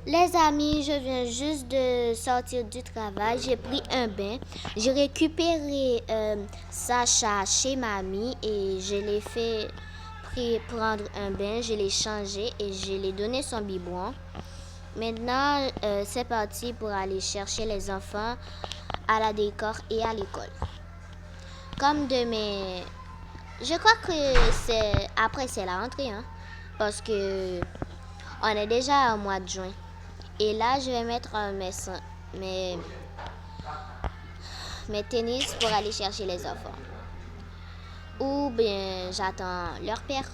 Les amis, je viens juste de sortir du travail. J'ai pris un bain. J'ai récupéré Sacha chez mamie et je l'ai fait prendre un bain. Je l'ai changé et je l'ai donné son biberon. Maintenant, c'est parti pour aller chercher les enfants à la décor et à l'école. Comme demain, je crois que c'est la rentrée, hein, parce que on est déjà au mois de juin. Et là, je vais mettre mes, mes tennis pour aller chercher les enfants. Ou bien j'attends leur père.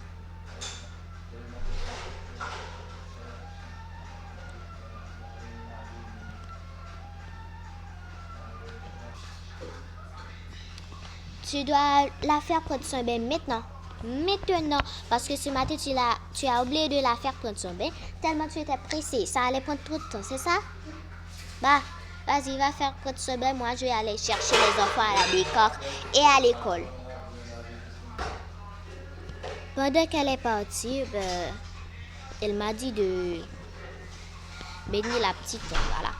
Tu dois la faire prendre son bain maintenant. Maintenant. Parce que ce matin, tu as oublié de la faire prendre son bain. Tellement tu étais pressé. Ça allait prendre trop de temps, c'est ça? Bah, vas-y, va faire prendre son bain. Moi, je vais aller chercher les enfants à la décor et à l'école. Pendant qu'elle est partie, elle m'a dit de baigner la petite. Voilà.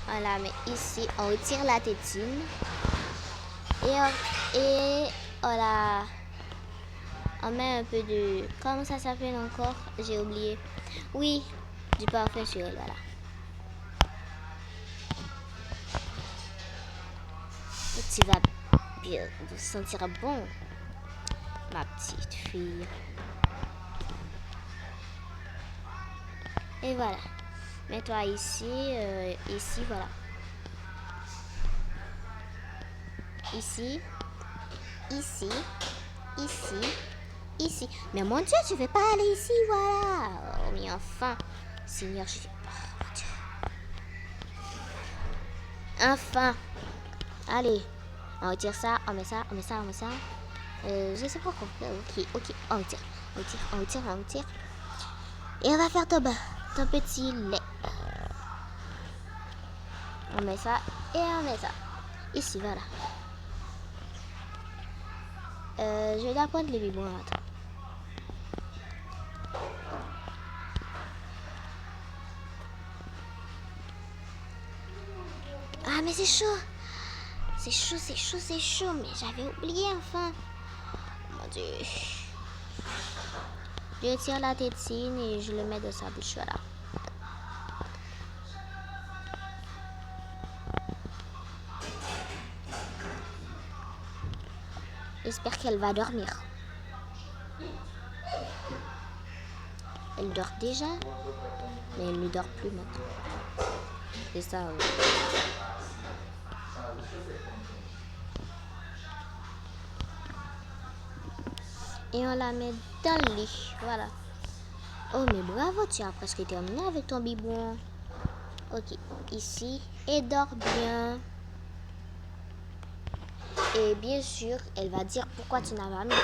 Voilà, mais ici, on retire la tétine. Et on met un peu de... Comment ça s'appelle encore? J'ai oublié. Oui, du parfum sur elle, voilà. Et tu vas bien te sentir bon, ma petite fille. Et voilà. Mets-toi ici, ici, voilà. Ici, ici, ici, ici. Mais mon Dieu, tu ne veux pas aller ici, voilà. Oh, mais enfin, Seigneur, je... Oh, mon Dieu. Enfin. Allez, on retire ça, on met ça, on met ça, on met ça. Je sais pas quoi. Ok, on retire, on retire, on retire, on retire. Et on va faire ton petit lait. On met ça et on met ça. Ici, voilà. Je dois prendre le biberon. Attends. Ah, mais c'est chaud. C'est chaud, c'est chaud, c'est chaud. Mais j'avais oublié enfin. Mon Dieu. Je retire la tétine et je le mets dans sa bouche. Voilà. J'espère qu'elle va dormir. Elle dort déjà, mais elle ne dort plus maintenant. C'est ça, oui. Et on la met dans le lit. Voilà. Oh, mais bravo, tu as presque terminé avec ton biberon. Ok, ici. Et dors bien. Et bien sûr, elle va dire pourquoi tu n'as pas mis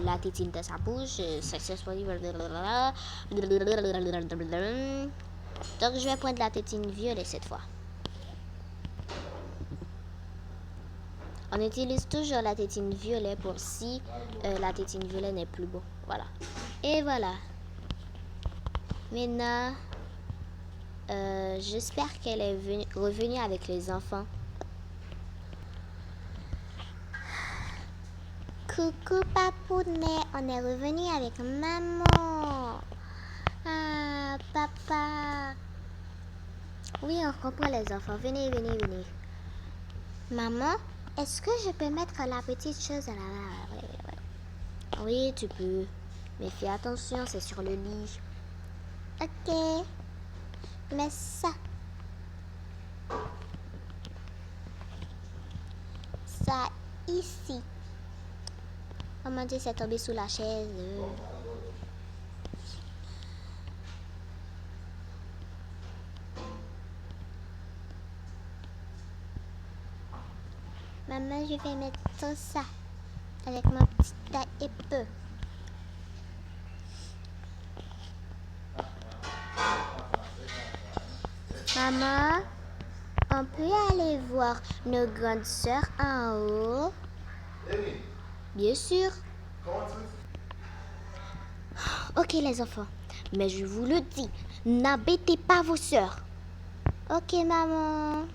la tétine dans sa bouche. Donc, je vais prendre la tétine violet cette fois. On utilise toujours la tétine violet pour si la tétine violet n'est plus beau. Voilà. Et voilà. Maintenant, j'espère qu'elle est revenue avec les enfants. Coucou papounet, on est revenu avec maman. Ah, papa. Oui, on comprend les enfants. Venez, venez, venez. Maman, est-ce que je peux mettre la petite chose à la... Oui, tu peux. Mais fais attention, c'est sur le lit. Ok. Mets ça. Ça ici. Oh mon Dieu, c'est tombé sous la chaise. Maman, je vais mettre ça avec ma petite épée. Maman, on peut aller voir nos grandes sœurs en haut? Bien sûr. Ok les enfants, mais je vous le dis, n'embêtez pas vos sœurs. Ok maman.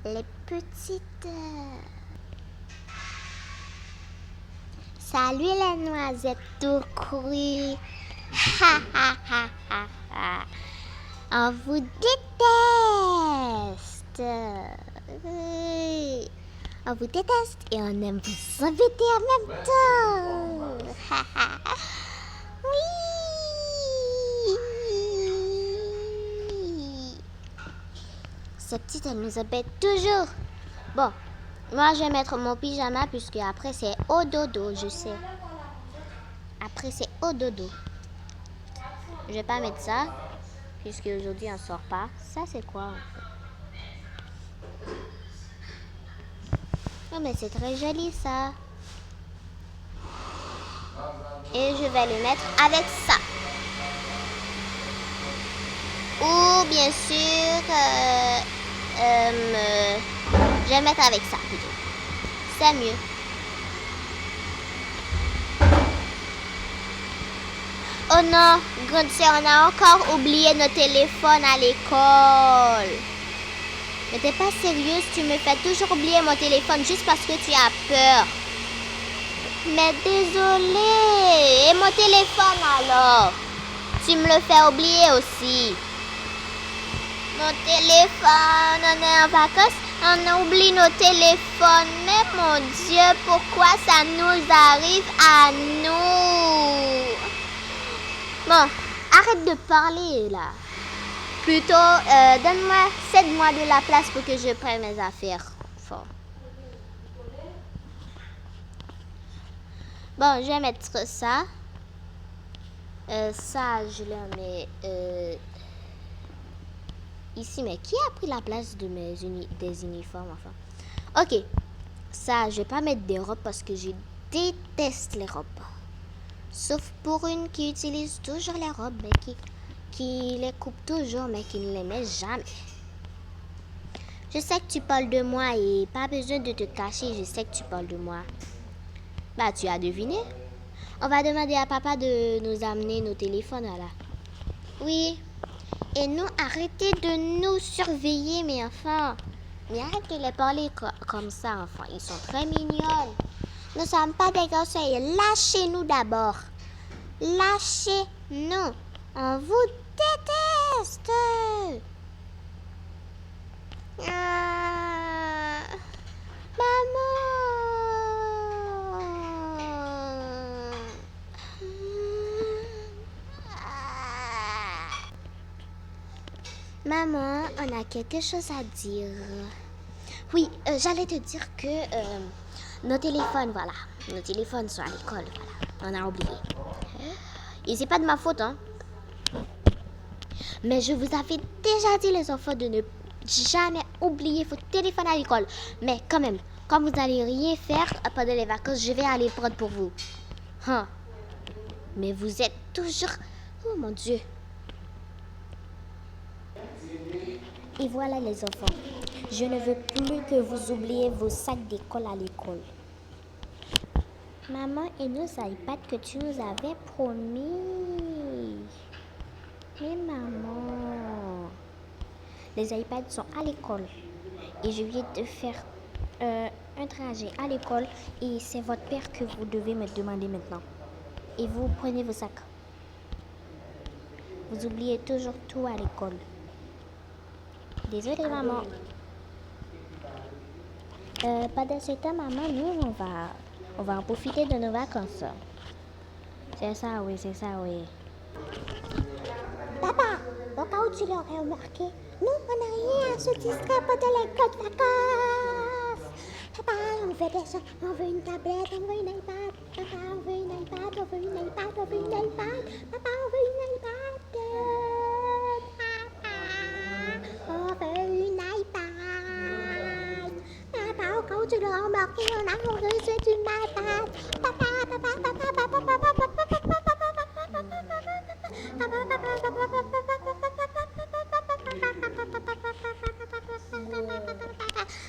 Les petites. Salut les noisettes tout crues. Ha ha ha ha ha. On vous déteste. On vous déteste et on aime vous embêter en même temps. Ha ha. Oui. Cette petite, elle nous embête toujours. Bon, moi je vais mettre mon pyjama puisque après c'est au dodo, je sais. Après c'est au dodo. Je vais pas mettre ça puisque aujourd'hui on sort pas. Ça c'est quoi en fait? Oh mais c'est très joli ça. Et je vais le mettre avec ça. Ou bien sûr, je vais mettre avec ça plutôt. C'est mieux. Oh non, grande sœur, on a encore oublié nos téléphones à l'école. Mais t'es pas sérieuse, tu me fais toujours oublier mon téléphone juste parce que tu as peur. Mais désolée. Et mon téléphone alors? Tu me le fais oublier aussi. Mon téléphone, on est en vacances, on oublie nos téléphones. Mais mon Dieu, pourquoi ça nous arrive à nous? Bon, arrête de parler là. Plutôt, cède-moi de la place pour que je prenne mes affaires. Bon, je vais mettre ça. Ça, je le mets ici. Mais qui a pris la place de des uniformes, enfin? Ok. Ça, je vais pas mettre des robes parce que je déteste les robes. Sauf pour une qui utilise toujours les robes, mais qui les coupe toujours, mais qui ne les met jamais. Je sais que tu parles de moi et pas besoin de te cacher, je sais que tu parles de moi. Bah, tu as deviné. On va demander à papa de nous amener nos téléphones, là. Oui. Et nous, arrêtez de nous surveiller, mes enfants. Mais arrête de les parler comme ça, enfants. Ils sont très mignons. Nous ne sommes pas des garçons. Lâchez-nous d'abord. Lâchez-nous. On vous déteste. Maman. Maman, on a quelque chose à dire. Oui, j'allais te dire que nos téléphones, voilà. Nos téléphones sont à l'école, voilà. On a oublié. Et c'est pas de ma faute, hein. Mais je vous avais déjà dit, les enfants, de ne jamais oublier vos téléphones à l'école. Mais quand même, quand vous n'allez rien faire pendant les vacances, je vais aller prendre pour vous. Hein. Mais vous êtes toujours... Oh mon Dieu. Et voilà les enfants, je ne veux plus que vous oubliez vos sacs d'école à l'école. Maman, et nos iPads que tu nous avais promis. Mais maman, les iPads sont à l'école. Et je viens de faire un trajet à l'école et c'est votre père que vous devez me demander maintenant. Et vous prenez vos sacs. Vous oubliez toujours tout à l'école. Désolée, maman. Pendant ce temps, maman, nous, on va en profiter de nos vacances. C'est ça, oui, c'est ça, oui. Papa, au cas où tu l'aurais remarqué, nous, on n'a rien à se distraire pendant les grandes vacances. Papa, on veut des choses, on veut une tablette, on veut une iPad. Papa, on veut une iPad, on veut une iPad, on veut une iPad. Papa, on veut une iPad. On veut une iPad. Papa, au cas où tu l'auras remarqué, on a reçu une iPad. Papa, papa, papa, papa, papa, papa, papa,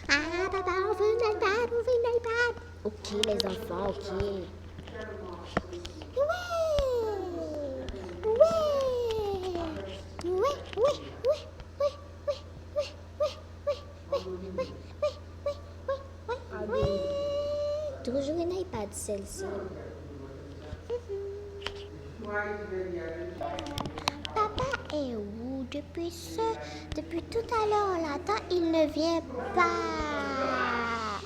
Ah, papa, on veut une iPad, on veut une iPad. Ok, les enfants, ok. Toujours un iPad, celle-ci. Papa est où? Depuis tout à l'heure, on l'attend, il ne vient pas.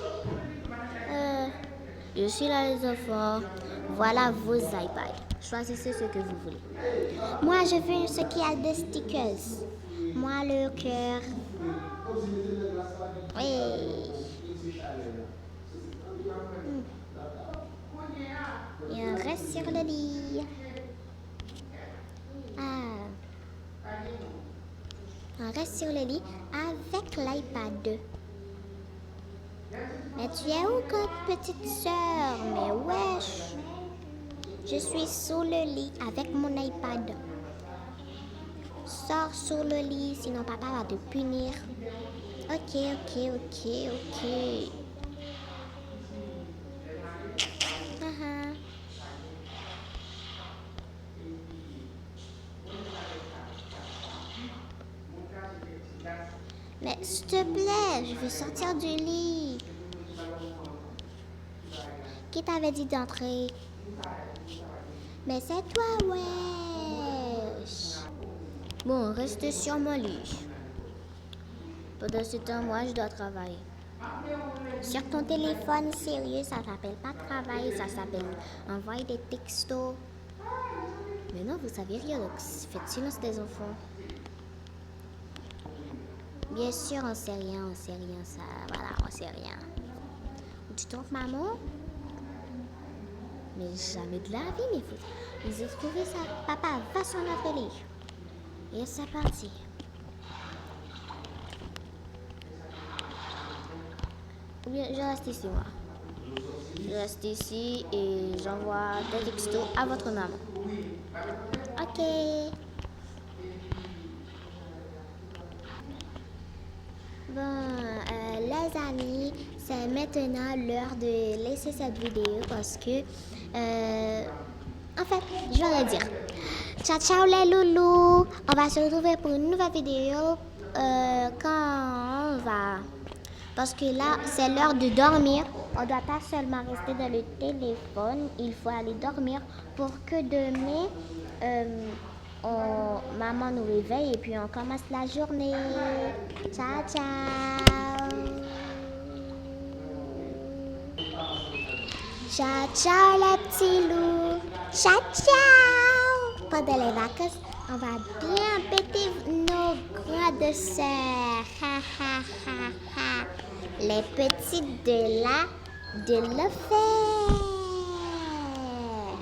Je suis là, les enfants. Voilà vos iPads. Choisissez ce que vous voulez. Moi, je veux ce qui a des stickers. Moi, le cœur. Oui. Et on reste sur le lit. On reste sur le lit avec l'iPad. Mais tu es où, petite sœur? Mais wesh. Je suis sous le lit avec mon iPad. Sors sur le lit, sinon papa va te punir. Ok. Mais s'il te plaît, je veux sortir du lit. Qui t'avait dit d'entrer? Mais c'est toi, wesh. Bon, reste sur mon lit. Pendant ce temps, moi, je dois travailler. Sur ton téléphone, sérieux, ça s'appelle pas travail, ça s'appelle envoyer des textos. Mais non, vous savez rien, donc faites silence des enfants. Bien sûr, on sait rien, ça, voilà, on sait rien. Tu trompes maman? Mais jamais de la vie, mes fous. Ils ont trouvé ça. Papa, va sur notre lit. Et c'est parti. Ou bien, je reste ici, moi. Je reste ici et j'envoie des textos à votre maman. Ok. Bon, les amis, c'est maintenant l'heure de laisser cette vidéo parce que, en fait, je vais le dire. Ciao les loulous. On va se retrouver pour une nouvelle vidéo quand on va... Parce que là, c'est l'heure de dormir. On ne doit pas seulement rester dans le téléphone. Il faut aller dormir pour que demain, maman nous réveille et puis on commence la journée. Ciao. Ciao les petits loups. Ciao. Pendant les vacances, on va bien péter nos grandes sœurs. Les petites de la fête.